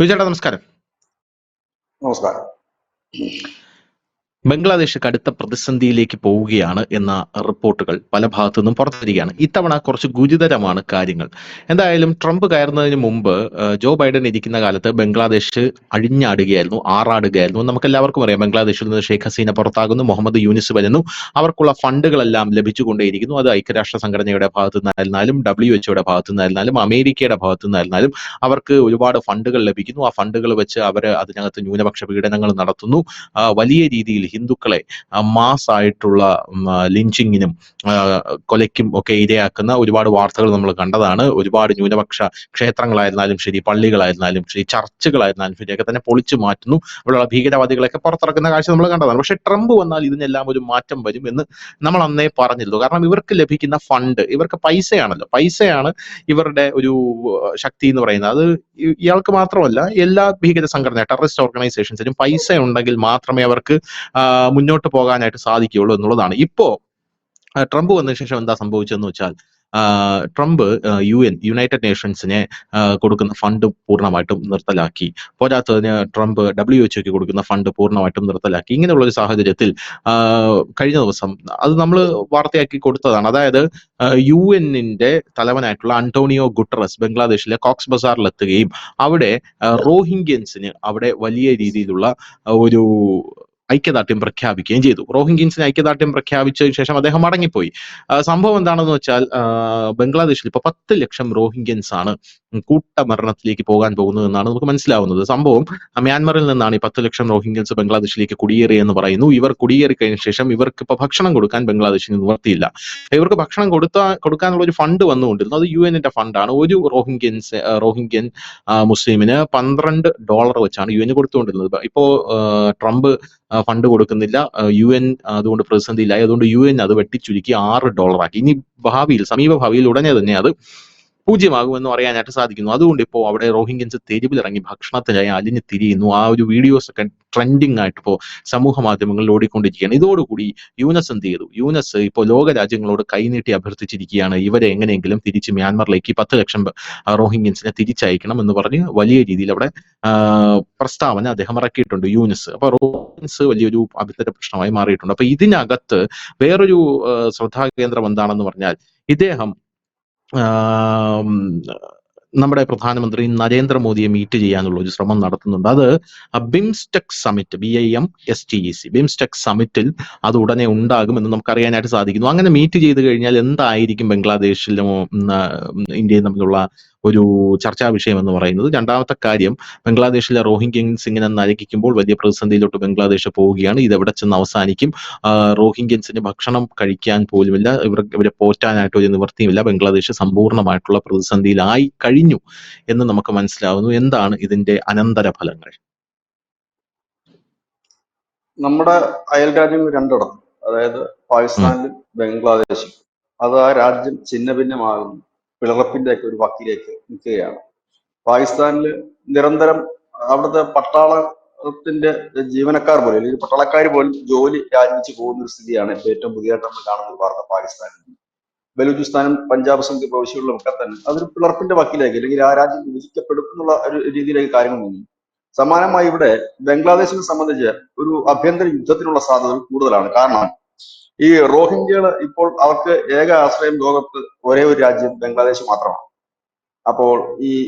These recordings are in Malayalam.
വിജയേട്ടാ നമസ്കാരം. നമസ്കാരം. ബംഗ്ലാദേശ് കടുത്ത പ്രതിസന്ധിയിലേക്ക് പോവുകയാണ് എന്ന റിപ്പോർട്ടുകൾ പല ഭാഗത്തു നിന്നും പുറത്തുവരികയാണ്. ഇത്തവണ കുറച്ച് ഗുരുതരമാണ് കാര്യങ്ങൾ. എന്തായാലും ട്രംപ് കയറുന്നതിന് മുമ്പ് ജോ ബൈഡൻ ഇരിക്കുന്ന കാലത്ത് ബംഗ്ലാദേശ് അഴിഞ്ഞാടുകയായിരുന്നു, ആറാടുകയായിരുന്നു. നമുക്ക് എല്ലാവർക്കും അറിയാം, ബംഗ്ലാദേശിൽ നിന്ന് ഷെയ്ഖ് ഹസീന പുറത്താകുന്നു, മുഹമ്മദ് യൂനിസ് വരുന്നു, അവർക്കുള്ള ഫണ്ടുകളെല്ലാം ലഭിച്ചുകൊണ്ടേയിരിക്കുന്നു. അത് ഐക്യരാഷ്ട്ര സംഘടനയുടെ ഭാഗത്തു നിന്നായിരുന്നാലും WHO ഭാഗത്തു നിന്നായിരുന്നാലും അമേരിക്കയുടെ ഭാഗത്തു നിന്നായിരുന്നാലും അവർക്ക് ഒരുപാട് ഫണ്ടുകൾ ലഭിക്കുന്നു. ആ ഫണ്ടുകൾ വെച്ച് അവർ അതിനകത്ത് ന്യൂനപക്ഷ പീഡനങ്ങൾ നടത്തുന്നു. വലിയ രീതിയിൽ ഹിന്ദുക്കളെ മാസ് ആയിട്ടുള്ള ലിഞ്ചിങ്ങിനും കൊലയ്ക്കും ഒക്കെ ഇരയാക്കുന്ന ഒരുപാട് വാർത്തകൾ നമ്മൾ കണ്ടതാണ്. ഒരുപാട് ന്യൂനപക്ഷ ക്ഷേത്രങ്ങളായിരുന്നാലും ശരി, പള്ളികളായിരുന്നാലും ശരി, ചർച്ചുകളായിരുന്നാലും ശരിയൊക്കെ തന്നെ പൊളിച്ചു മാറ്റുന്നു. അവിടെയുള്ള ഭീകരവാദികളെയൊക്കെ പുറത്തിറക്കുന്ന കാഴ്ച നമ്മൾ കണ്ടതാണ്. പക്ഷെ ട്രംപ് വന്നാൽ ഇതിനെല്ലാം ഒരു മാറ്റം വരും എന്ന് നമ്മൾ അന്നേ പറഞ്ഞിരുന്നു. കാരണം ഇവർക്ക് ലഭിക്കുന്ന ഫണ്ട്, ഇവർക്ക് പൈസയാണല്ലോ, പൈസയാണ് ഇവരുടെ ഒരു ശക്തി എന്ന് പറയുന്നത്. അത് ഇയാൾക്ക് മാത്രമല്ല, എല്ലാ ഭീകര സംഘടന, ടെററിസ്റ്റ് ഓർഗനൈസേഷൻസിനും പൈസ ഉണ്ടെങ്കിൽ മാത്രമേ അവർക്ക് മുന്നോട്ട് പോകാനായിട്ട് സാധിക്കുകയുള്ളൂ എന്നുള്ളതാണ്. ഇപ്പോ ട്രംപ് വന്നതിന് ശേഷം എന്താ സംഭവിച്ചതെന്ന് വെച്ചാൽ, ട്രംപ് യുണൈറ്റഡ് നേഷൻസിനെ കൊടുക്കുന്ന ഫണ്ട് പൂർണ്ണമായിട്ടും നിർത്തലാക്കി. പോരാത്തതിന് ട്രംപ് WHO കൊടുക്കുന്ന ഫണ്ട് പൂർണ്ണമായിട്ടും നിർത്തലാക്കി. ഇങ്ങനെയുള്ള ഒരു സാഹചര്യത്തിൽ കഴിഞ്ഞ ദിവസം അത് നമ്മൾ വാർത്തയാക്കി കൊടുത്തതാണ്. അതായത് UN-ന്റെ തലവനായിട്ടുള്ള അന്റോണിയോ ഗുട്ടറസ് ബംഗ്ലാദേശിലെ കോക്സ് ബസാറിലെത്തുകയും അവിടെ റോഹിംഗ്യൻസിന് അവിടെ വലിയ രീതിയിലുള്ള ഒരു ഐക്യദാർഢ്യം പ്രഖ്യാപിക്കുകയും ചെയ്തു. റോഹിംഗ്യൻസിന് ഐക്യദാർഢ്യം പ്രഖ്യാപിച്ചതിന് ശേഷം അദ്ദേഹം മടങ്ങിപ്പോയി. സംഭവം എന്താണെന്ന് വെച്ചാൽ, ബംഗ്ലാദേശിൽ ഇപ്പൊ 10 ലക്ഷം റോഹിംഗ്യൻസ് ആണ് കൂട്ടമരണത്തിലേക്ക് പോകാൻ പോകുന്നത് എന്നാണ് നമുക്ക് മനസ്സിലാവുന്നത്. സംഭവം മ്യാൻമറിൽ നിന്നാണ് ഈ 10 ലക്ഷം റോഹിംഗ്യൻസ് ബംഗ്ലാദേശിലേക്ക് കുടിയേറിയെന്ന് പറയുന്നു. ഇവർ കുടിയേറി കഴിഞ്ഞ ശേഷം ഇവർക്ക് ഇപ്പൊ ഭക്ഷണം കൊടുക്കാൻ ബംഗ്ലാദേശിന് നിവർത്തിയില്ല. ഇവർക്ക് ഭക്ഷണം കൊടുക്കാനുള്ള ഒരു ഫണ്ട് വന്നുകൊണ്ടിരുന്നു. അത് UN-ന്റെ ഫണ്ടാണ്. ഒരു റോഹിംഗ്യൻ മുസ്ലിമിന് $12 വെച്ചാണ് UN കൊടുത്തുകൊണ്ടിരുന്നത്. ഇപ്പോ ട്രംപ് ഫണ്ട് കൊടുക്കുന്നില്ല, UN അതുകൊണ്ട് പ്രതിസന്ധിയിലായി. അതുകൊണ്ട് UN അത് വെട്ടിച്ചുരുക്കി $6 ആക്കി. ഇനി സമീപ ഭാവിയിൽ ഉടനെ തന്നെ അത് പൂജ്യമാകുമെന്ന് പറയാനായിട്ട് സാധിക്കുന്നു. അതുകൊണ്ട് ഇപ്പോൾ അവിടെ റോഹിംഗ്യൻസ് തെരുവിലിറങ്ങി ഭക്ഷണത്തിനായി അലിഞ്ഞു തിരിയുന്നു. ആ ഒരു വീഡിയോസ് ഒക്കെ ട്രെൻഡിങ് ആയിട്ട് ഇപ്പോൾ സമൂഹ മാധ്യമങ്ങളിൽ ഓടിക്കൊണ്ടിരിക്കുകയാണ്. ഇതോടുകൂടി യൂനസ് എന്ത് ചെയ്തു? യൂനസ് ഇപ്പോൾ ലോക രാജ്യങ്ങളോട് കൈനീട്ടി അഭ്യർത്ഥിച്ചിരിക്കുകയാണ്, ഇവരെ എങ്ങനെയെങ്കിലും തിരിച്ച് മ്യാൻമറിലേക്ക് 10 ലക്ഷം റോഹിംഗ്യൻസിനെ തിരിച്ചയക്കണം എന്ന് പറഞ്ഞ് വലിയ രീതിയിൽ അവിടെ പ്രസ്താവന അദ്ദേഹം ഇറക്കിയിട്ടുണ്ട്, യൂനസ്. അപ്പൊ റോഹിംഗ്യൻസ് വലിയൊരു ആഭ്യന്തര പ്രശ്നമായി മാറിയിട്ടുണ്ട്. അപ്പൊ ഇതിനകത്ത് വേറൊരു ശ്രദ്ധാകേന്ദ്രം എന്താണെന്ന് പറഞ്ഞാൽ, ഇദ്ദേഹം നമ്മുടെ പ്രധാനമന്ത്രി നരേന്ദ്രമോദിയെ മീറ്റ് ചെയ്യാനുള്ള ഒരു ശ്രമം നടത്തുന്നുണ്ട്. അത് ബിംസ്റ്റെക് സമിറ്റ്, BIMSTEC ബിംസ്റ്റെക് സമിറ്റിൽ അത് ഉടനെ ഉണ്ടാകുമെന്ന് നമുക്ക് അറിയാനായിട്ട് സാധിക്കുന്നു. അങ്ങനെ മീറ്റ് ചെയ്ത് കഴിഞ്ഞാൽ എന്തായിരിക്കും ബംഗ്ലാദേശിലും ഇന്ത്യയും തമ്മിലുള്ള ഒരു ചർച്ചാ വിഷയം എന്ന് പറയുന്നത്? രണ്ടാമത്തെ കാര്യം, ബംഗ്ലാദേശിലെ റോഹിംഗ്യൻസ് ഇങ്ങനെ നരകിക്കുമ്പോൾ വലിയ പ്രതിസന്ധിയിലോട്ട് ബംഗ്ലാദേശ് പോവുകയാണ്. ഇതെവിടെ ചെന്ന് അവസാനിക്കും? റോഹിംഗ്യൻസിന് ഭക്ഷണം കഴിക്കാൻ പോലുമില്ല, ഇവരെ പോറ്റാനായിട്ട് ഒരു നിവൃത്തിയുമില്ല. ബംഗ്ലാദേശ് സമ്പൂർണ്ണമായിട്ടുള്ള പ്രതിസന്ധിയിലായി കഴിഞ്ഞു എന്ന് നമുക്ക് മനസ്സിലാവുന്നു. എന്താണ് ഇതിന്റെ അനന്തര ഫലങ്ങൾ? നമ്മുടെ അയൽ രാജ്യങ്ങൾ രണ്ടിടത്തും, അതായത് പാകിസ്ഥാനിലും ബംഗ്ലാദേശും, അത് ആ രാജ്യം ഛിന്ന ഭിന്നമാകുന്നു, പിളർപ്പിന്റെ ഒക്കെ ഒരു വക്കിലേക്ക് നിൽക്കുകയാണ്. പാകിസ്ഥാനിൽ നിരന്തരം അവിടുത്തെ പട്ടാളത്തിന്റെ ജീവനക്കാർ പോലും, അല്ലെങ്കിൽ പട്ടാളക്കാർ പോലും ജോലി രാജിവെച്ച് പോകുന്ന ഒരു സ്ഥിതിയാണ് ഇപ്പൊ ഏറ്റവും പുതിയതായിട്ട് നമ്മൾ കാണുന്ന വാർത്ത. പാകിസ്ഥാനിൽ ബലൂചിസ്ഥാനും പഞ്ചാബ് സംഘ പ്രവിശ്യകളിലും ഒക്കെ തന്നെ അതൊരു പിളർപ്പിന്റെ വക്കിലേക്ക്, അല്ലെങ്കിൽ ആ രാജ്യം വിഭജിക്കപ്പെടും എന്നുള്ള ഒരു രീതിയിലേക്ക് കാര്യങ്ങൾ നീങ്ങി. സമാനമായി ഇവിടെ ബംഗ്ലാദേശിനെ സംബന്ധിച്ച് ഒരു ആഭ്യന്തര യുദ്ധത്തിനുള്ള സാധ്യതകൾ കൂടുതലാണ്. കാരണം ഈ റോഹിംഗ്യകൾ ഇപ്പോൾ അവർക്ക് ഏക ആശ്രയം ലോകത്ത് ഒരേ ഒരു രാജ്യം ബംഗ്ലാദേശ് മാത്രമാണ്. അപ്പോൾ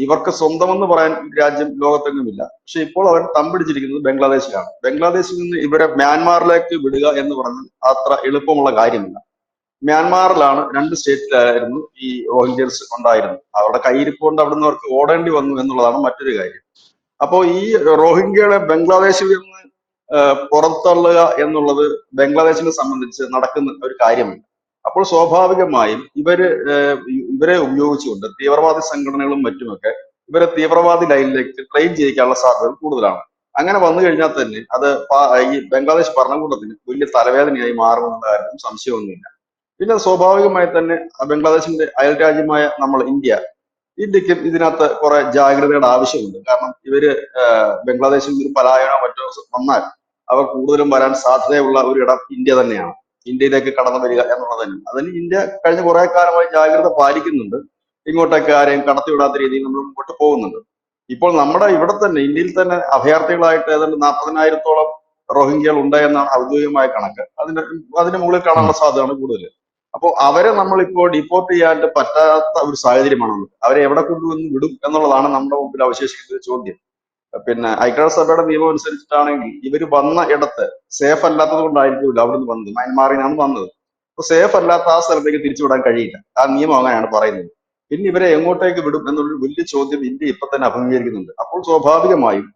ഇവർക്ക് സ്വന്തമെന്ന് പറയാൻ രാജ്യം ലോകത്തെങ്ങുമില്ല. പക്ഷെ ഇപ്പോൾ അവർ തമ്പിടിച്ചിരിക്കുന്നത് ബംഗ്ലാദേശിലാണ്. ബംഗ്ലാദേശിൽ നിന്ന് ഇവരെ മ്യാൻമാറിലേക്ക് വിടുക എന്ന് പറഞ്ഞാൽ അത്ര എളുപ്പമുള്ള കാര്യമില്ല. മ്യാൻമാറിലാണ് 2 സ്റ്റേറ്റിലായിരുന്നു ഈ റോഹിംഗ്യൻസ് ഉണ്ടായിരുന്നത്. അവരുടെ കയ്യിരിപ്പ് കൊണ്ട് അവിടെ നിന്ന് അവർക്ക് ഓടേണ്ടി വന്നു എന്നുള്ളതാണ് മറ്റൊരു കാര്യം. അപ്പോൾ ഈ റോഹിംഗ്യകളെ ബംഗ്ലാദേശിൽ നിന്ന് പുറത്തള്ളുക എന്നുള്ളത് ബംഗ്ലാദേശിനെ സംബന്ധിച്ച് നടക്കുന്ന ഒരു കാര്യമല്ല. അപ്പോൾ സ്വാഭാവികമായും ഇവരെ ഉപയോഗിച്ചുകൊണ്ട് തീവ്രവാദി സംഘടനകളും മറ്റുമൊക്കെ ഇവരെ തീവ്രവാദി ലൈനിലേക്ക് ട്രെയിൻ ചെയ്യിക്കാനുള്ള സാധ്യത കൂടുതലാണ്. അങ്ങനെ വന്നു കഴിഞ്ഞാൽ തന്നെ അത് ഈ ബംഗ്ലാദേശ് ഭരണകൂടത്തിന് വലിയ തലവേദനയായി മാറുമെന്നുള്ള കാര്യത്തിൽ സംശയമൊന്നുമില്ല. പിന്നെ സ്വാഭാവികമായി തന്നെ ബംഗ്ലാദേശിന്റെ അയൽ രാജ്യമായ ഇന്ത്യക്കും ഇതിനകത്ത് കുറെ ജാഗ്രതയുടെ ആവശ്യമുണ്ട്. കാരണം ഇവര് ബംഗ്ലാദേശിൽ നിന്ന് പലായനോ മറ്റോ വന്നാൽ അവർ കൂടുതലും വരാൻ സാധ്യതയുള്ള ഒരു ഇടം ഇന്ത്യ തന്നെയാണ്. ഇന്ത്യയിലേക്ക് കടന്നു വരിക എന്നുള്ളത് തന്നെ. അതിന് ഇന്ത്യ കഴിഞ്ഞ കുറെ കാലമായി ജാഗ്രത പാലിക്കുന്നുണ്ട്. ഇങ്ങോട്ടൊക്കെ ആരെയും കടത്തിവിടാത്ത രീതിയിൽ നമ്മൾ മുമ്പോട്ട് പോകുന്നുണ്ട്. ഇപ്പോൾ നമ്മുടെ ഇവിടെ തന്നെ ഇന്ത്യയിൽ തന്നെ അഭയാർത്ഥികളായിട്ട് ഏതാണ്ട് 40,000-ഓളം റോഹിംഗ്യകൾ ഉണ്ട് എന്നാണ് ഔദ്യോഗികമായ കണക്ക്. അതിന് മുകളിൽ ഉം. കാണാനുള്ള സാധ്യതയാണ് കൂടുതൽ. അപ്പോൾ അവരെ നമ്മളിപ്പോൾ ഡിപ്പോർട്ട് ചെയ്യാനായിട്ട് പറ്റാത്ത ഒരു സാഹചര്യമാണുള്ളത്. അവരെ എവിടെ കൊണ്ടുവന്ന് വിടും എന്നുള്ളതാണ് നമ്മുടെ മുമ്പിൽ അവശേഷിക്കുന്ന ഒരു ചോദ്യം. പിന്നെ ഐക്യരാഷ്ട്രസഭയുടെ നിയമം അനുസരിച്ചിട്ടാണെങ്കിൽ ഇവർ വന്ന ഇടത്ത് സേഫ് അല്ലാത്തത് കൊണ്ടായിരിക്കുമല്ലോ അവിടുന്ന് വന്നത്, മ്യാൻമാറിനാണ് വന്നത്. അപ്പൊ സേഫ് അല്ലാത്ത ആ സ്ഥലത്തേക്ക് തിരിച്ചുവിടാൻ കഴിയില്ല. ആ നിയമം അങ്ങനെയാണ് പറയുന്നത്. പിന്നെ ഇവരെ എങ്ങോട്ടേക്ക് വിടും എന്നുള്ളൊരു വലിയ ചോദ്യം ഇന്ത്യ ഇപ്പൊ തന്നെ അഭിമുഖീകരിക്കുന്നുണ്ട്. അപ്പോൾ സ്വാഭാവികമായും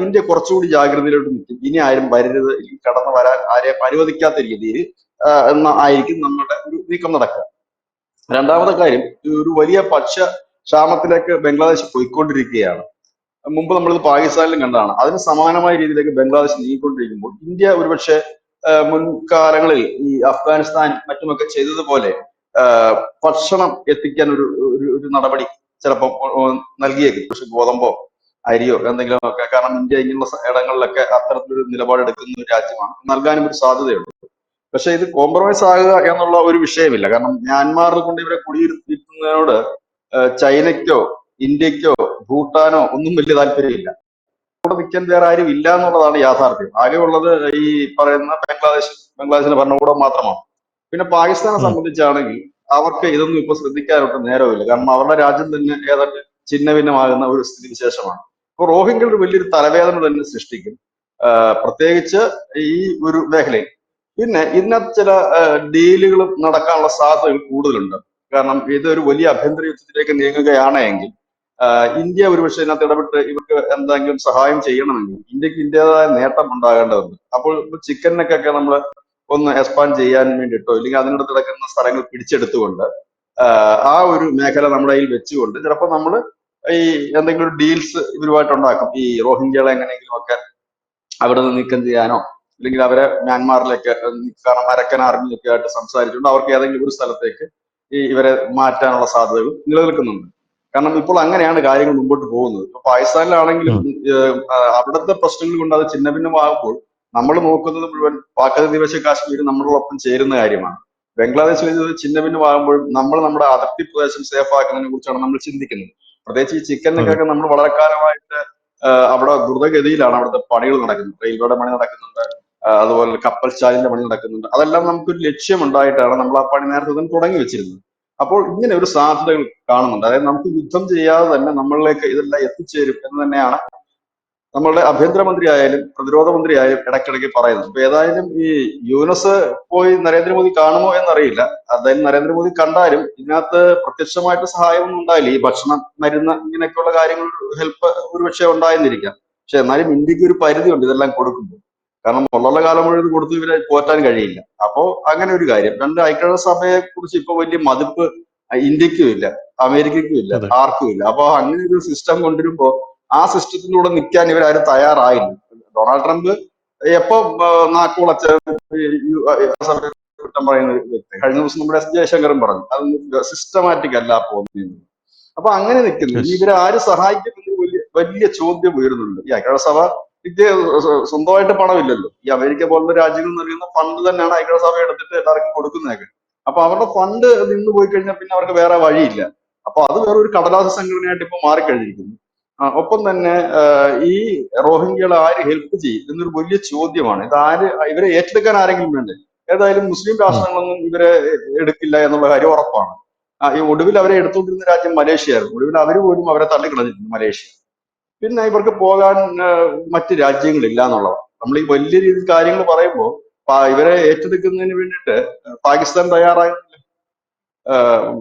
ഇന്ത്യ കുറച്ചുകൂടി ജാഗ്രതയിലോട്ട് നിൽക്കും. ഇനി ആരും വരരുത്, ഇല്ലെങ്കിൽ കടന്നു വരാൻ ആരെയും അനുവദിക്കാത്ത രീതിയിൽ ആയിരിക്കും നമ്മുടെ ഒരു നീക്കം നടക്കുക. രണ്ടാമത്തെ കാര്യം, ഒരു വലിയ ഭക്ഷ്യ ക്ഷാമത്തിലേക്ക് ബംഗ്ലാദേശ് പോയിക്കൊണ്ടിരിക്കുകയാണ്. മുമ്പ് നമ്മളിത് പാകിസ്ഥാനിലും കണ്ടതാണ്. അതിന് സമാനമായ രീതിയിലേക്ക് ബംഗ്ലാദേശ് നീങ്ങിക്കൊണ്ടിരിക്കുമ്പോൾ ഇന്ത്യ ഒരുപക്ഷെ മുൻകാലങ്ങളിൽ ഈ അഫ്ഗാനിസ്ഥാൻ മറ്റുമൊക്കെ ചെയ്തതുപോലെ ഭക്ഷണം എത്തിക്കാൻ ഒരു നടപടി ചിലപ്പോൾ നൽകിയേക്കും. പക്ഷെ ഗോതമ്പോ അരിയോ എന്തെങ്കിലും ഒക്കെ, കാരണം ഇന്ത്യ ഇങ്ങനെയുള്ള ഇടങ്ങളിലൊക്കെ അത്തരത്തിലൊരു നിലപാടെടുക്കുന്ന ഒരു രാജ്യമാണ്, നൽകാനും ഒരു സാധ്യതയുണ്ട്. പക്ഷെ ഇത് കോംപ്രമൈസ് ആകുക എന്നുള്ള ഒരു വിഷയമില്ല. കാരണം മ്യാൻമാറിൽ കൊണ്ട് ഇവരെ കുടിയിരുത്തുന്നതിനോട് ചൈനയ്ക്കോ ഇന്ത്യക്കോ ഭൂട്ടാനോ ഒന്നും വലിയ താല്പര്യമില്ല. അവിടെ നിൽക്കാൻ വേറെ ആരും ഇല്ല എന്നുള്ളതാണ് യാഥാർത്ഥ്യം. ആകെ ഉള്ളത് ഈ പറയുന്ന ബംഗ്ലാദേശിന്റെ ഭരണകൂടം മാത്രമാണ്. പിന്നെ പാകിസ്ഥാനെ ഉം. സംബന്ധിച്ചാണെങ്കിൽ അവർക്ക് ഇതൊന്നും ഇപ്പൊ ശ്രദ്ധിക്കാനൊട്ട് നേരമില്ല. കാരണം അവരുടെ രാജ്യം തന്നെ ഏതാണ്ട് ഛിന്ന ഭിന്നമാകുന്ന ഒരു സ്ഥിതിവിശേഷമാണ്. അപ്പൊ റോഹിംഗ്യകൾ ഒരു വലിയൊരു തലവേദന തന്നെ സൃഷ്ടിക്കും, പ്രത്യേകിച്ച് ഈ ഒരു മേഖലയിൽ. പിന്നെ ഇതിനകത്ത് ചില ഡീലുകളും നടക്കാനുള്ള സാധ്യതകൾ കൂടുതലുണ്ട്. കാരണം ഇതൊരു വലിയ ആഭ്യന്തര യുദ്ധത്തിലേക്ക് നീങ്ങുകയാണ് എങ്കിൽ ഇന്ത്യ ഒരുപക്ഷെ ഇതിനകത്ത് ഇടപെട്ട് ഇവർക്ക് എന്തെങ്കിലും സഹായം ചെയ്യണമെങ്കിൽ ഇന്ത്യക്ക് ഇന്ത്യയുടേതായ നേട്ടം ഉണ്ടാകേണ്ടതുണ്ട്. അപ്പോൾ ചിക്കനൊക്കെ നമ്മൾ ഒന്ന് എക്സ്പാൻഡ് ചെയ്യാൻ വേണ്ടിയിട്ടോ ഇല്ലെങ്കിൽ അതിനടുത്ത് കിടക്കുന്ന സ്ഥലങ്ങൾ പിടിച്ചെടുത്തുകൊണ്ട് ആ ഒരു മേഖല നമ്മുടെ കയ്യിൽ വെച്ചുകൊണ്ട് ചിലപ്പോൾ നമ്മൾ ഈ എന്തെങ്കിലും ഒരു ഡീൽസ് ഇവരുമായിട്ട് ഉണ്ടാക്കും. ഈ റോഹിംഗ്യകളെ എങ്ങനെയെങ്കിലും ഒക്കെ അവിടെ നിന്ന് നീക്കം ചെയ്യാനോ അല്ലെങ്കിൽ അവരെ മ്യാൻമാറിലേക്ക്, കാരണം അരക്കൻ ആർമിയൊക്കെ ആയിട്ട് സംസാരിച്ചുകൊണ്ട് അവർക്ക് ഏതെങ്കിലും ഒരു സ്ഥലത്തേക്ക് ഇവരെ മാറ്റാനുള്ള സാധ്യതകൾ നിലനിൽക്കുന്നുണ്ട്. കാരണം ഇപ്പോൾ അങ്ങനെയാണ് കാര്യങ്ങൾ മുമ്പോട്ട് പോകുന്നത്. ഇപ്പൊ പാകിസ്ഥാനിലാണെങ്കിലും അവിടുത്തെ പ്രശ്നങ്ങൾ കൊണ്ട് അത് ഛിന്ന ഭിന്നമാകുമ്പോൾ നമ്മൾ നോക്കുന്നത് മുഴുവൻ പാക് അധിനിവേശ കാശ്മീർ നമ്മളോടൊപ്പം ചേരുന്ന കാര്യമാണ്. ബംഗ്ലാദേശിൽ ഇത് ഛിന്ന ഭിന്നമാകുമ്പോൾ നമ്മൾ നമ്മുടെ അതിർത്തി പ്രദേശം സേഫ് ആക്കുന്നതിനെ കുറിച്ചാണ് നമ്മൾ ചിന്തിക്കുന്നത്. പ്രത്യേകിച്ച് ഈ ചിക്കനൊക്കെ നമ്മൾ വളരെ കാലമായിട്ട് അവിടെ ദ്രുതഗതിയിലാണ് അവിടുത്തെ പണികൾ നടക്കുന്നത്. റെയിൽവേയുടെ പണി നടക്കുന്നുണ്ട്, അതുപോലെ കപ്പൽ ചാലിന്റെ പണി നടക്കുന്നുണ്ട്. അതെല്ലാം നമുക്കൊരു ലക്ഷ്യമുണ്ടായിട്ടാണ് നമ്മൾ ആ പണി നേരത്തെ തന്നെ തുടങ്ങി വെച്ചിരുന്നത്. അപ്പോൾ ഇങ്ങനെ ഒരു സാധ്യതകൾ കാണുന്നുണ്ട്. അതായത് നമുക്ക് യുദ്ധം ചെയ്യാതെ തന്നെ നമ്മളിലേക്ക് ഇതെല്ലാം എത്തിച്ചേരും എന്ന് തന്നെയാണ് നമ്മളുടെ ആഭ്യന്തരമന്ത്രി ആയാലും പ്രതിരോധ മന്ത്രി ആയാലും ഇടയ്ക്കിടയ്ക്ക് പറയുന്നത്. അപ്പൊ ഏതായാലും ഈ യൂനസ് പോയി നരേന്ദ്രമോദി കാണുമോ എന്നറിയില്ല. അതായത് നരേന്ദ്രമോദി കണ്ടാലും ഇതിനകത്ത് പ്രത്യക്ഷമായിട്ട് സഹായമൊന്നും ഉണ്ടായില്ല. ഈ ഭക്ഷണം, മരുന്ന്, ഇങ്ങനെയൊക്കെയുള്ള കാര്യങ്ങൾ ഹെൽപ്പ് ഒരുപക്ഷെ ഉണ്ടായെന്നിരിക്കാം. പക്ഷെ എന്നാലും ഇന്ത്യക്ക് ഒരു പരിധിയുണ്ട് ഇതെല്ലാം കൊടുക്കുമ്പോൾ. കാരണം ഉള്ള കാലം മുഴുവൻ കൊടുത്ത് ഇവരെ പോറ്റാൻ കഴിയില്ല. അപ്പോ അങ്ങനെ ഒരു കാര്യം. രണ്ട്, ഐക്യരാഷ്ട്രസഭയെ കുറിച്ച് ഇപ്പൊ വലിയ മതിപ്പ് ഇന്ത്യക്കും ഇല്ല, അമേരിക്കയ്ക്കും ഇല്ല, അതെ. ആർക്കും ഇല്ല. അപ്പൊ അങ്ങനെ ഒരു സിസ്റ്റം കൊണ്ടുവരുമ്പോ ആ സിസ്റ്റത്തിലൂടെ നിൽക്കാൻ ഇവരാരും തയ്യാറായില്ല. ഡൊണാൾഡ് ട്രംപ് എപ്പോ നാക്കുളച്ച കുറ്റം പറയുന്ന ഒരു വ്യക്തി. കഴിഞ്ഞ ദിവസം നമ്മുടെ എസ് ജയശങ്കറും പറഞ്ഞു അതൊന്നും സിസ്റ്റമാറ്റിക് അല്ല പോകുന്നത്. അപ്പൊ അങ്ങനെ നിൽക്കുന്നു. ഇനി യെസ്. ഇവരെ ആര് സഹായിക്കുമെന്ന് വലിയ വലിയ ചോദ്യം ഉയരുന്നുണ്ട്. ഈ ഐക്യരാഷ്ട്രസഭ ഇത് സ്വന്തമായിട്ട് പണമില്ലല്ലോ. ഈ അമേരിക്ക പോലുള്ള രാജ്യങ്ങൾ നൽകുന്ന ഫണ്ട് തന്നെയാണ് ഐക്യരാഷ്ട്രസഭ എടുത്തിട്ട് എല്ലാവർക്കും കൊടുക്കുന്നതൊക്കെ. അപ്പൊ അവരുടെ ഫണ്ട് നിന്ന് പോയി കഴിഞ്ഞാൽ പിന്നെ അവർക്ക് വേറെ വഴിയില്ല. അപ്പൊ അത് വേറെ ഒരു കടലാസ സംഘടനയായിട്ട് ഇപ്പൊ മാറിക്കഴിഞ്ഞിരിക്കുന്നു. ഒപ്പം തന്നെ ഈ റോഹിംഗ്യകളെ ആര് ഹെൽപ്പ് ചെയ്യും എന്നൊരു വലിയ ചോദ്യമാണ്. ഇത് ഇവരെ ഏറ്റെടുക്കാൻ ആരെങ്കിലും വേണ്ടേ? ഏതായാലും മുസ്ലിം ഉം. രാഷ്ട്രങ്ങളൊന്നും ഇവരെ എടുക്കില്ല എന്നുള്ള കാര്യം ഉറപ്പാണ്. ഈ ഒടുവിൽ അവരെ എടുത്തുകൊണ്ടിരുന്ന രാജ്യം മലേഷ്യയായിരുന്നു. ഒടുവിൽ അവർ പോലും അവരെ തള്ളിക്കളഞ്ഞിട്ടുണ്ട്, മലേഷ്യ. പിന്നെ ഇവർക്ക് പോകാൻ മറ്റ് രാജ്യങ്ങളില്ല എന്നുള്ളതാണ്. നമ്മൾ ഈ വലിയ രീതിയിൽ കാര്യങ്ങൾ പറയുമ്പോൾ ഇവരെ ഏറ്റെടുക്കുന്നതിന് വേണ്ടിയിട്ട് പാകിസ്ഥാൻ തയ്യാറാകുന്നില്ല,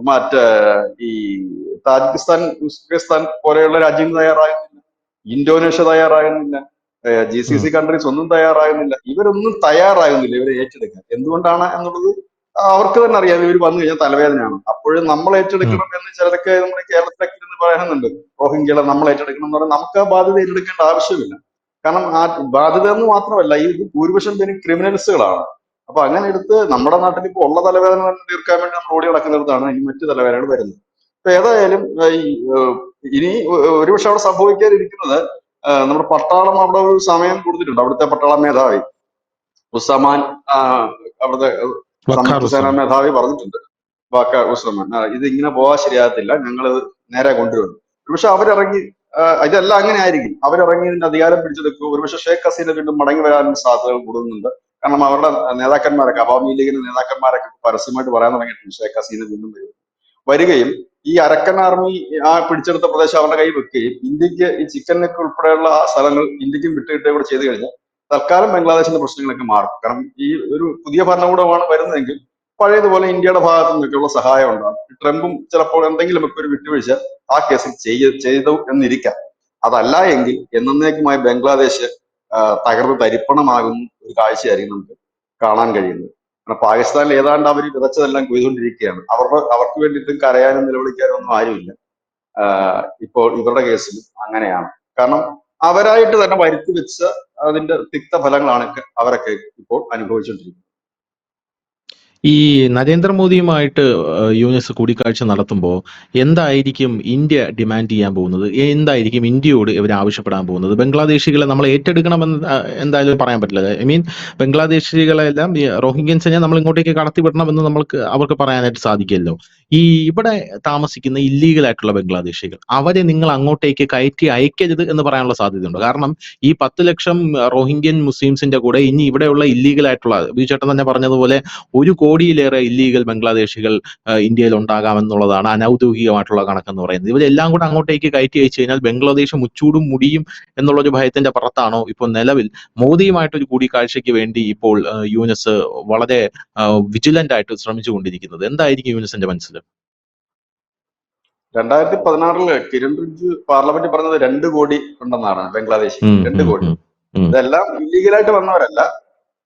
മറ്റേ ഈ താജിക്കിസ്ഥാൻ, ഉസ്ബെക്കിസ്ഥാൻ പോലെയുള്ള രാജ്യങ്ങൾ തയ്യാറാകുന്നില്ല, ഇന്തോനേഷ്യ തയ്യാറാകുന്നില്ല, GCC ഉം. കൺട്രീസ് ഒന്നും തയ്യാറാകുന്നില്ല. ഇവരൊന്നും തയ്യാറാകുന്നില്ല ഇവരെ ഏറ്റെടുക്കാൻ. എന്തുകൊണ്ടാണ് എന്നുള്ളത് അവർക്ക് തന്നെ അറിയാം. ഇവർ വന്നു കഴിഞ്ഞാൽ തലവേദനയാണ്. അപ്പോഴും നമ്മൾ ഉം. ഏറ്റെടുക്കണം എന്ന് ചിലരൊക്കെ നമ്മുടെ കേരളത്തിലൊക്കെ ഇരുന്ന് പറയുന്നുണ്ട്. റോഹിംഗ്യകളെ നമ്മൾ ഏറ്റെടുക്കണം എന്ന് പറഞ്ഞാൽ നമുക്ക് ആ ബാധ്യത ഏറ്റെടുക്കേണ്ട ആവശ്യമില്ല. കാരണം ആ ബാധ്യത എന്ന് മാത്രമല്ല, ഈ ഭൂരിപക്ഷം പേരും ക്രിമിനൽസുകളാണ്. അപ്പൊ അങ്ങനെ എടുത്ത് നമ്മുടെ നാട്ടിൽ ഇപ്പോൾ ഉള്ള തലവേദന തന്നെ തീർക്കാൻ വേണ്ടി നമ്മൾ ഓടി നടക്കുന്നിടത്താണ് ഈ മറ്റു തലവേദനകൾ വരുന്നത്. അപ്പൊ ഏതായാലും ഈ ഇനി ഒരുപക്ഷെ അവിടെ സംഭവിക്കാതിരിക്കുന്നത്, നമ്മുടെ പട്ടാളം അവിടെ ഒരു സമയം കൊടുത്തിട്ടുണ്ട്. അവിടുത്തെ പട്ടാള മേധാവി ഉസമാൻ, അവിടുത്തെ വഖാർ സംയുക്ത സേനാ ഉസ്സമാൻ. മേധാവി പറഞ്ഞിട്ടുണ്ട്. ഉസമാൻ ഇത് ഇങ്ങനെ പോകാൻ ശരിയാകത്തില്ല, ഞങ്ങൾ നേരെ കൊണ്ടുവരും. പക്ഷെ അവരിറങ്ങി ഇതെല്ലാം അങ്ങനെ ആയിരിക്കും. അവരിറങ്ങി ഇതിന്റെ അധികാരം പിടിച്ചെടുക്കും. ഒരുപക്ഷെ ഷേഖ് ഹസീന വീണ്ടും മടങ്ങി വരാൻ സാധ്യതകൾ കൂടുന്നുണ്ട്. കാരണം അവരുടെ നേതാക്കന്മാരൊക്കെ, അവാമി ലീഗിന്റെ നേതാക്കന്മാരൊക്കെ പരസ്യമായിട്ട് പറയാൻ തുടങ്ങിയിട്ടുണ്ട് ഷേഖ് ഹസീന വീണ്ടും വരികയും ഈ അരക്കൻ ആർമി ആ പിടിച്ചെടുത്ത പ്രദേശം അവരുടെ കയ്യിൽ വെക്കുകയും ഇന്ത്യക്ക് ഈ ചിക്കൻ നെക്ക് ഉൾപ്പെടെയുള്ള ആ സ്ഥലങ്ങൾ ഇന്ത്യക്കും വിട്ടുകിട്ടുകയും കൂടെ ചെയ്തു കഴിഞ്ഞാൽ തൽക്കാലം ബംഗ്ലാദേശിന്റെ പ്രശ്നങ്ങളൊക്കെ മാറും. കാരണം ഈ ഒരു പുതിയ ഭരണകൂടമാണ് വരുന്നതെങ്കിൽ പഴയതുപോലെ ഇന്ത്യയുടെ ഭാഗത്തു നിന്നൊക്കെയുള്ള സഹായം ഉണ്ടാകും. ട്രംപും ചിലപ്പോൾ എന്തെങ്കിലുമൊക്കെ ഒരു വിട്ടുവീഴ്ച ആ കേസിൽ ചെയ്തു എന്നിരിക്കാം. അതല്ല എങ്കിൽ എന്നേക്കുമായി ബംഗ്ലാദേശ് തകർന്ന് തരിപ്പണമാകുന്ന ഒരു കാഴ്ചയായിരിക്കും നമുക്ക് കാണാൻ കഴിയുന്നത്. കാരണം പാകിസ്ഥാനിൽ ഏതാണ്ട് അവർ വിതച്ചതെല്ലാം കൊയ്തുകൊണ്ടിരിക്കുകയാണ്. അവർക്ക് വേണ്ടിയിട്ടും കരയാനും നിലവിളിക്കാനും ഒന്നും ആരുമില്ല. ഇപ്പോൾ ഇവരുടെ കേസിലും അങ്ങനെയാണ്. കാരണം അവരായിട്ട് തന്നെ വരുത്തി വെച്ച അതിന്റെ തിക്തഫലങ്ങളാണ് അവരൊക്കെ ഇപ്പോൾ അനുഭവിച്ചുകൊണ്ടിരിക്കുന്നത്. ഈ നരേന്ദ്രമോദിയുമായിട്ട് യൂനിസ് കൂടിക്കാഴ്ച നടത്തുമ്പോൾ എന്തായിരിക്കും ഇന്ത്യ ഡിമാൻഡ് ചെയ്യാൻ പോകുന്നത്? എന്തായിരിക്കും ഇന്ത്യയോട് ഇവർ ആവശ്യപ്പെടാൻ പോകുന്നത്? ബംഗ്ലാദേശികളെ നമ്മൾ ഏറ്റെടുക്കണമെന്ന് എന്തായാലും പറയാൻ പറ്റില്ല. ഐ മീൻ ബംഗ്ലാദേശികളെല്ലാം ഈ റോഹിംഗ്യൻസിനെ നമ്മൾ ഇങ്ങോട്ടേക്ക് കടത്തിവിടണമെന്ന് അവർക്ക് പറയാനായിട്ട് സാധിക്കില്ലല്ലോ. ഈ ഇവിടെ താമസിക്കുന്ന ഇല്ലീഗൽ ആയിട്ടുള്ള ബംഗ്ലാദേശികൾ, അവരെ നിങ്ങൾ അങ്ങോട്ടേക്ക് കയറ്റി അയക്കരുത് എന്ന് പറയാനുള്ള സാധ്യതയുണ്ട്. കാരണം ഈ 10 ലക്ഷം റോഹിംഗ്യൻ മുസ്ലിംസിന്റെ കൂടെ ഇനി ഇവിടെയുള്ള ഇല്ലീഗൽ ആയിട്ടുള്ള, ബിജുചേട്ടൻ തന്നെ പറഞ്ഞതുപോലെ 1 കോടിയിലേറെ ഇല്ലീഗൽ ബംഗ്ലാദേശികൾ ഇന്ത്യയിൽ ഉണ്ടാകാമെന്നുള്ളതാണ് അനൌദ്യോഗികമായിട്ടുള്ള കണക്കെന്ന് പറയുന്നത്. ഇവരെല്ലാം കൂടെ അങ്ങോട്ടേക്ക് കയറ്റി അയച്ചു കഴിഞ്ഞാൽ ബംഗ്ലാദേശ് മുച്ചൂടും മുടിയും എന്നുള്ളൊരു ഭയത്തിന്റെ പുറത്താണോ ഇപ്പോൾ നിലവിൽ മോദിയുമായിട്ടൊരു കൂടിക്കാഴ്ചയ്ക്ക് വേണ്ടി ഇപ്പോൾ യൂനിസ് വളരെ വിജിലന്റ് ആയിട്ട് ശ്രമിച്ചുകൊണ്ടിരിക്കുന്നത്? എന്തായിരിക്കും യൂനിസിന്റെ മനസ്സിൽ? 2016 കിരൺ റിജ്ജു പാർലമെന്റിൽ പറഞ്ഞത് 2 കോടി ഉണ്ടെന്നാണ് ബംഗ്ലാദേശിൽ. 2 കോടി. ഇതെല്ലാം ഇല്ലീഗലായിട്ട് വന്നവരല്ല.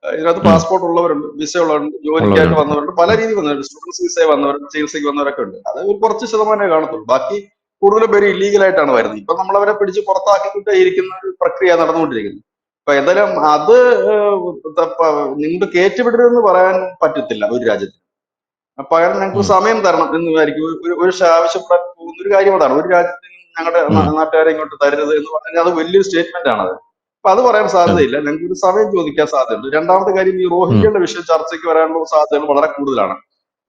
ഇതിനകത്ത് പാസ്പോർട്ട് ഉള്ളവരുണ്ട്, വിസ ഉള്ളവരുണ്ട്, ജോലിക്കായിട്ട് വന്നവരുണ്ട്, പല രീതിയിൽ വന്നവരുണ്ട്, സ്റ്റുഡൻസ് വിസ വന്നവരുണ്ട്, ചികിത്സയ്ക്ക് വന്നവരൊക്കെ ഉണ്ട്. അത് ഒരു കുറച്ച് ശതമാനമേ കാണത്തുള്ളൂ. ബാക്കി കൂടുതലും പേര് ഇല്ലീഗലായിട്ടാണ് വരുന്നത്. ഇപ്പൊ നമ്മളവരെ പിടിച്ച് പുറത്താക്കിക്കൊണ്ടേ ഇരിക്കുന്ന ഒരു പ്രക്രിയ നടന്നുകൊണ്ടിരിക്കുന്നത്. അപ്പൊ എന്തായാലും അത് നിങ്ങൾ കയറ്റിവിടരുതെന്ന് പറയാൻ പറ്റത്തില്ല ഒരു രാജ്യത്ത്. പകരം ഞങ്ങൾക്ക് സമയം തരണം എന്നായിരിക്കും ഒരു ആവശ്യപ്പെടാൻ പോകുന്ന ഒരു കാര്യം. അതാണ് ഒരു രാജ്യത്തിന് ഞങ്ങളുടെ നാട്ടുകാരെ ഇങ്ങോട്ട് തരരുത് എന്ന് പറഞ്ഞാൽ അത് വലിയൊരു സ്റ്റേറ്റ്മെന്റ് ആണ് അത്. അപ്പൊ അത് പറയാൻ സാധ്യതയില്ല. ഞങ്ങൾക്ക് ഒരു സമയം ചോദിക്കാൻ സാധ്യതയുണ്ട്. രണ്ടാമത്തെ കാര്യം, ഈ റോഹിംഗ്യയുടെ വിഷയം ചർച്ചയ്ക്ക് വരാനുള്ള സാധ്യതകൾ വളരെ കൂടുതലാണ്.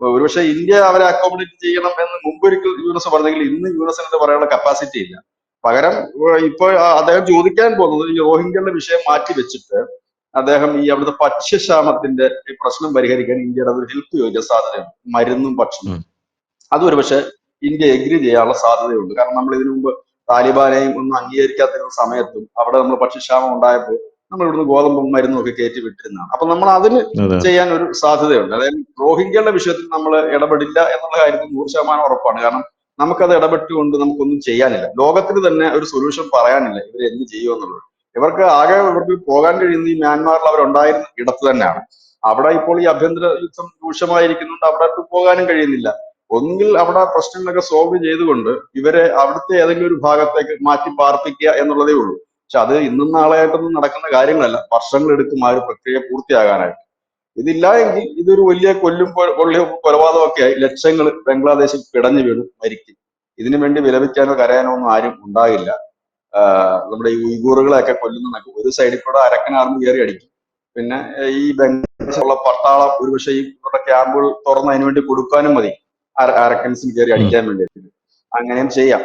ഒരുപക്ഷെ ഇന്ത്യ അവരെ അക്കോമഡേറ്റ് ചെയ്യണം എന്ന് മുമ്പൊരിക്കൽ യൂനസ് പറഞ്ഞെങ്കിൽ ഇന്ന് യൂനസിന് ഇത് പറയാനുള്ള കപ്പാസിറ്റി ഇല്ല. പകരം ഇപ്പൊ അദ്ദേഹം ചോദിക്കാൻ പോകുന്നത് ഈ റോഹിംഗ്യയുടെ വിഷയം മാറ്റി വെച്ചിട്ട് അദ്ദേഹം ഈ അവിടുത്തെ ഭക്ഷ്യക്ഷാമത്തിന്റെ ഈ പ്രശ്നം പരിഹരിക്കാൻ ഇന്ത്യയുടെ ഒരു ഹെൽപ്പ് ചോദിക്കാൻ സാധ്യതയുണ്ട്. മരുന്നും ഭക്ഷണവും അത് ഒരുപക്ഷെ ഇന്ത്യ എഗ്രി ചെയ്യാനുള്ള സാധ്യതയുണ്ട്. കാരണം നമ്മൾ ഇതിനു മുമ്പ് താലിബാനെയും ഒന്നും അംഗീകരിക്കാത്തിരുന്ന സമയത്തും അവിടെ നമ്മൾ ഭക്ഷ്യക്ഷാമം ഉണ്ടായപ്പോൾ നമ്മൾ ഇവിടുന്ന് ഗോതമ്പും മരുന്നും ഒക്കെ കയറ്റി വിട്ടിരുന്നതാണ്. അപ്പൊ നമ്മൾ അതിന് ചെയ്യാൻ ഒരു സാധ്യതയുണ്ട്. അതായത് റോഹിംഗ്യയുടെ വിഷയത്തിൽ നമ്മൾ ഇടപെടില്ല എന്നുള്ള കാര്യത്തിൽ 100% ഉറപ്പാണ്. കാരണം നമുക്കത് ഇടപെട്ടുകൊണ്ട് നമുക്കൊന്നും ചെയ്യാനില്ല. ലോകത്തിന് തന്നെ ഒരു സൊല്യൂഷൻ പറയാനില്ല ഇവർ എന്ത് ചെയ്യുമെന്നുള്ളത്. ഇവർക്ക് പോകാൻ കഴിയുന്ന ഈ മ്യാൻമാറിൽ അവരുണ്ടായിരുന്ന ഇടത്ത് തന്നെയാണ്. അവിടെ ഇപ്പോൾ ഈ ആഭ്യന്തര യുദ്ധം രൂക്ഷമായിരിക്കുന്നുണ്ട്. അവിടെ പോകാനും കഴിയുന്നില്ല. ഒന്നുകിൽ അവിടെ പ്രശ്നങ്ങളൊക്കെ സോൾവ് ചെയ്തുകൊണ്ട് ഇവരെ അവിടുത്തെ ഏതെങ്കിലും ഒരു ഭാഗത്തേക്ക് മാറ്റി പാർപ്പിക്കുക എന്നുള്ളതേ ഉള്ളൂ. പക്ഷെ അത് ഇന്നും നാളെയായിട്ടൊന്നും നടക്കുന്ന കാര്യങ്ങളല്ല. വർഷങ്ങളെടുക്കും ആ ഒരു പ്രക്രിയ പൂർത്തിയാകാനായിട്ട്. ഇതില്ല എങ്കിൽ ഇതൊരു വലിയ കൊലപാതകമൊക്കെ ആയി ലക്ഷങ്ങൾ ബംഗ്ലാദേശിൽ പിടഞ്ഞു വീണ് മരിക്കും. ഇതിനു വേണ്ടി വിലപിക്കാനോ കരയാനോ ഒന്നും ആരും ഉണ്ടാകില്ല. നമ്മുടെ ഈ ഉയ്ഗൂറുകളെയൊക്കെ കൊല്ലുന്നതൊക്കെ ഒരു സൈഡിൽ കൂടെ അരക്കൻ ആർമി കയറി അടിക്കും. പിന്നെ ഈ ബംഗ്ലാദേശിലുള്ള പട്ടാളം ഒരുപക്ഷെ ഈ ഇവരുടെ ക്യാമ്പുകൾ തുറന്ന് അതിനു വേണ്ടി കൊടുക്കാനും മതി അരക്കൻസിന് കയറി അടിക്കാൻ വേണ്ടിയിട്ട്. അങ്ങനെയും ചെയ്യാം.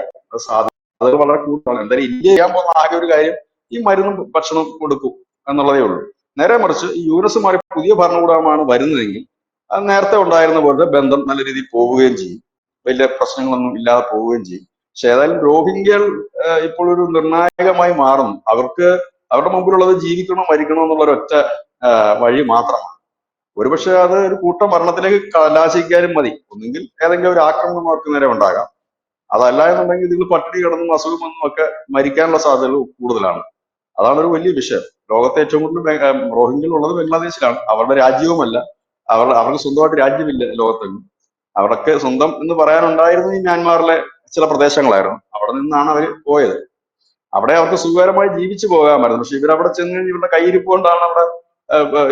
സാധ്യത വളരെ കൂടുതലാണ്. എന്തായാലും ഇന്ത്യ ചെയ്യാൻ പോകുന്ന ആകെ ഒരു കാര്യം ഈ മരുന്നും ഭക്ഷണവും കൊടുക്കും എന്നുള്ളതേ ഉള്ളൂ. നേരെ മറിച്ച് ഈ യൂനസുമായി പുതിയ ഭരണകൂടമാണ് വരുന്നതെങ്കിൽ അത് നേരത്തെ ഉണ്ടായിരുന്ന പോലെ ബന്ധം നല്ല രീതിയിൽ പോവുകയും ചെയ്യും. വലിയ പ്രശ്നങ്ങളൊന്നും ഇല്ലാതെ പോവുകയും ചെയ്യും. പക്ഷെ ഏതായാലും റോഹിംഗ്യകൾ ഇപ്പോൾ ഒരു നിർണായകമായി മാറുന്നു. അവരുടെ മുമ്പിലുള്ളത് ജീവിക്കണോ മരിക്കണോ എന്നുള്ള ഒരൊറ്റ വഴി മാത്രമാണ്. ഒരുപക്ഷെ അത് ഒരു കൂട്ടം മരണത്തിലേക്ക് കലാശിക്കാനും മതി. ഒന്നുകിൽ ഏതെങ്കിലും ഒരു ആക്രമണം അവർക്ക് നേരെ ഉണ്ടാകാം. അതല്ല എന്നുണ്ടെങ്കിൽ നിങ്ങൾ പട്ടിണി കിടന്നും അസുഖം വന്നും ഒക്കെ മരിക്കാനുള്ള സാധ്യതകൾ കൂടുതലാണ്. അതാണ് ഒരു വലിയ വിഷയം. ലോകത്തെ ഏറ്റവും കൂടുതൽ റോഹിംഗ്യകൾ ഉള്ളത് ബംഗ്ലാദേശിലാണ്. അവരുടെ രാജ്യവുമല്ല. അവർക്ക് സ്വന്തമായിട്ട് രാജ്യമില്ല ലോകത്തെങ്ങും. അവർക്ക് സ്വന്തം എന്ന് പറയാനുണ്ടായിരുന്ന ഈ മ്യാൻമാറിലെ ചില പ്രദേശങ്ങളായിരുന്നു. അവിടെ നിന്നാണ് അവർ പോയത്. അവിടെ അവർക്ക് സുഖകരമായി ജീവിച്ചു പോകാമായിരുന്നു. പക്ഷെ ഇവരവിടെ ചെന്ന് ഇവരുടെ കയ്യിരിപ്പ് കൊണ്ടാണ് അവിടെ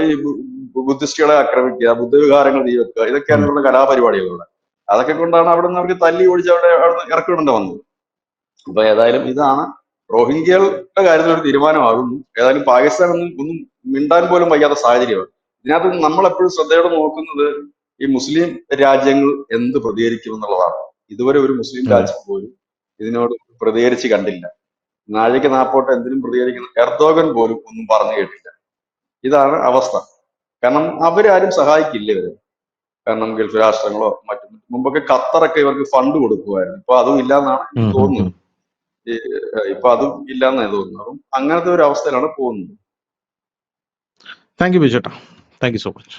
ഈ ബുദ്ധിസ്റ്റുകളെ ആക്രമിക്കുക, ബുദ്ധവികാരങ്ങൾ തീവെക്കുക, ഇതൊക്കെയാണ് ഇവരുടെ കലാപരിപാടികളുടെ. അതൊക്കെ കൊണ്ടാണ് അവിടെ നിന്ന് അവർക്ക് തല്ലി ഓടിച്ച് അവിടെ ഇറക്കിവിടേണ്ടി വന്നത്. അപ്പൊ ഏതായാലും ഇതാണ് റോഹിംഗ്യകളുടെ കാര്യത്തിൽ ഒരു തീരുമാനമാകുന്നു. ഏതായാലും പാകിസ്ഥാൻ ഒന്നും മിണ്ടാൻ പോലും വയ്യാത്ത സാഹചര്യമാണ്. ഇതിനകത്ത് നമ്മൾ എപ്പോഴും ശ്രദ്ധയോടെ നോക്കുന്നത് ഈ മുസ്ലിം രാജ്യങ്ങൾ എന്ത് പ്രതികരിക്കും എന്നുള്ളതാണ്. ഇതുവരെ ഒരു മുസ്ലിം രാജ്യം പോലും ഇതിനോട് പ്രതികരിച്ച് കണ്ടില്ല. നാഴിക നാപ്പോട്ട് എന്തിനും പ്രതികരിക്കുന്ന എർദോഗൻ പോലും ഒന്നും പറഞ്ഞു കേട്ടില്ല. ഇതാണ് അവസ്ഥ. കാരണം അവരാരും സഹായിക്കില്ല ഇവര്. കാരണം ഗൾഫ് രാഷ്ട്രങ്ങളോ മറ്റു മുമ്പൊക്കെ ഖത്തറൊക്കെ ഇവർക്ക് ഫണ്ട് കൊടുക്കുമായിരുന്നു. ഇപ്പൊ അതും ഇല്ലാന്നാണ് എനിക്ക് തോന്നുന്നത്. ഇപ്പൊ അതും ഇല്ലാന്നാണ് തോന്നുന്നത്. അപ്പം അങ്ങനത്തെ ഒരു അവസ്ഥയിലാണ് പോകുന്നത്. താങ്ക് യു ബിജുട്ടാ, താങ്ക് യു സോ മച്ച്.